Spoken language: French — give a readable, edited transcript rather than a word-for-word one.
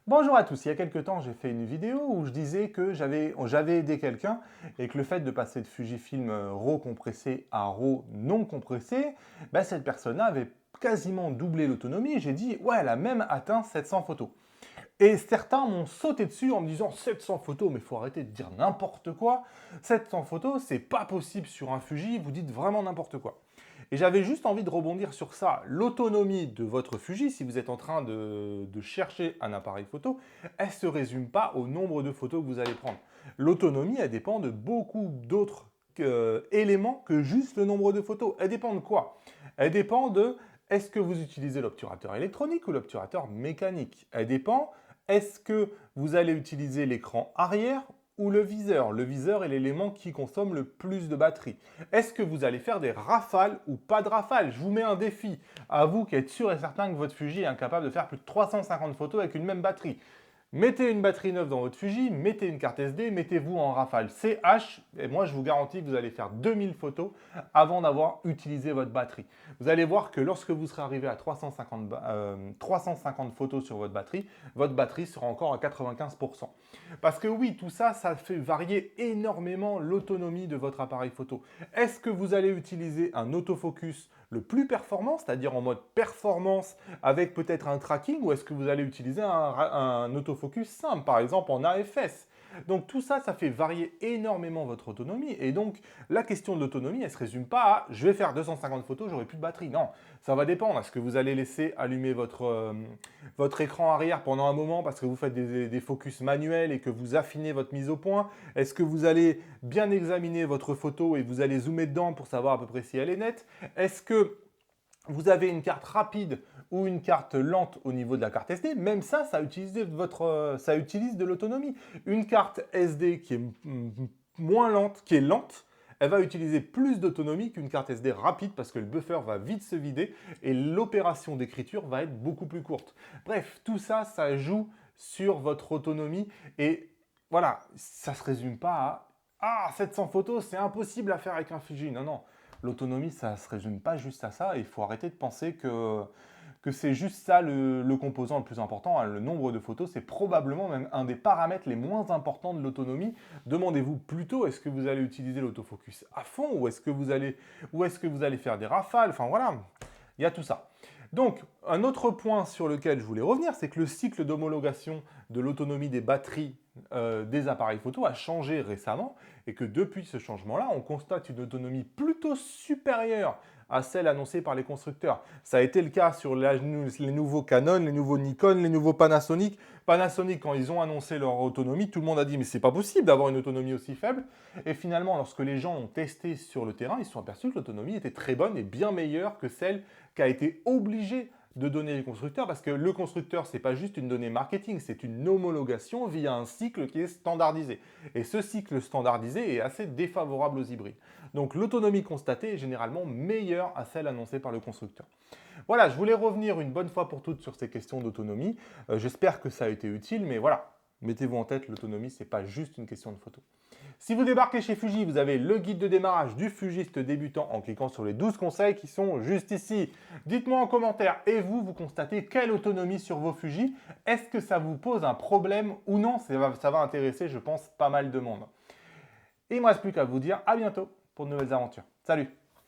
Bonjour à tous, il y a quelques temps j'ai fait une vidéo où je disais que j'avais aidé quelqu'un et que le fait de passer de Fujifilm RAW compressé à RAW non compressé, cette personne-là avait quasiment doublé l'autonomie et j'ai dit ouais elle a même atteint 700 photos. Et certains m'ont sauté dessus en me disant 700 photos, mais il faut arrêter de dire n'importe quoi. 700 photos, c'est pas possible sur un Fuji, vous dites vraiment n'importe quoi. Et j'avais juste envie de rebondir sur ça. L'autonomie de votre Fuji, si vous êtes en train de chercher un appareil photo, elle ne se résume pas au nombre de photos que vous allez prendre. L'autonomie, elle dépend de beaucoup d'autres éléments que juste le nombre de photos. Elle dépend de quoi? Elle dépend de est-ce que vous utilisez l'obturateur électronique ou l'obturateur mécanique? Elle dépend est-ce que vous allez utiliser l'écran arrière ou le viseur? Le viseur est l'élément qui consomme le plus de batterie. Est-ce que vous allez faire des rafales ou pas de rafales? Je vous mets un défi. À vous qui êtes sûr et certain que votre Fuji est incapable de faire plus de 350 photos avec une même batterie. Mettez une batterie neuve dans votre Fuji, mettez une carte SD, mettez-vous en rafale CH, et moi je vous garantis que vous allez faire 2000 photos avant d'avoir utilisé votre batterie. Vous allez voir que lorsque vous serez arrivé à 350 photos sur votre batterie sera encore à 95%. Parce que oui, tout ça, ça fait varier énormément l'autonomie de votre appareil photo. Est-ce que vous allez utiliser un autofocus le plus performant, c'est-à-dire en mode performance avec peut-être un tracking, ou est-ce que vous allez utiliser un autofocus simple, par exemple en AFS? Donc tout ça, ça fait varier énormément votre autonomie. Et donc la question de l'autonomie, elle ne se résume pas à je vais faire 250 photos, j'aurai plus de batterie. Non, ça va dépendre. Est-ce que vous allez laisser allumer votre écran arrière pendant un moment parce que vous faites des focus manuels et que vous affinez votre mise au point? Est-ce que vous allez bien examiner votre photo et vous allez zoomer dedans pour savoir à peu près si elle est nette? Est-ce que vous avez une carte rapide ou une carte lente au niveau de la carte SD, même ça, ça utilise de l'autonomie. Une carte SD qui est moins lente, qui est lente, elle va utiliser plus d'autonomie qu'une carte SD rapide parce que le buffer va vite se vider et l'opération d'écriture va être beaucoup plus courte. Bref, tout ça, ça joue sur votre autonomie et voilà, ça ne se résume pas à 700 photos, c'est impossible à faire avec un Fuji. Non, non. L'autonomie, ça ne se résume pas juste à ça. Il faut arrêter de penser que c'est juste ça le composant le plus important. Hein. Le nombre de photos, c'est probablement même un des paramètres les moins importants de l'autonomie. Demandez-vous plutôt, est-ce que vous allez utiliser l'autofocus à fond ou est-ce que vous allez faire des rafales? Enfin voilà, il y a tout ça. Donc, un autre point sur lequel je voulais revenir, c'est que le cycle d'homologation de l'autonomie des batteries des appareils photo a changé récemment et que depuis ce changement-là, on constate une autonomie plutôt supérieure à celle annoncée par les constructeurs. Ça a été le cas sur les nouveaux Canon, les nouveaux Nikon, les nouveaux Panasonic. Panasonic, quand ils ont annoncé leur autonomie, tout le monde a dit mais c'est pas possible d'avoir une autonomie aussi faible. Et finalement, lorsque les gens ont testé sur le terrain, ils se sont aperçus que l'autonomie était très bonne et bien meilleure que celle qu'a été obligée de donner les constructeurs, parce que le constructeur, c'est pas juste une donnée marketing, c'est une homologation via un cycle qui est standardisé. Et ce cycle standardisé est assez défavorable aux hybrides. Donc l'autonomie constatée est généralement meilleure à celle annoncée par le constructeur. Voilà, je voulais revenir une bonne fois pour toutes sur ces questions d'autonomie. J'espère que ça a été utile, mais voilà, mettez-vous en tête, l'autonomie, c'est pas juste une question de photo. Si vous débarquez chez Fuji, vous avez le guide de démarrage du fugiste débutant en cliquant sur les 12 conseils qui sont juste ici. Dites-moi en commentaire, et vous, vous constatez quelle autonomie sur vos Fuji? Est-ce que ça vous pose un problème ou non? Ça va intéresser, je pense, pas mal de monde. Et il ne me reste plus qu'à vous dire à bientôt pour de nouvelles aventures. Salut!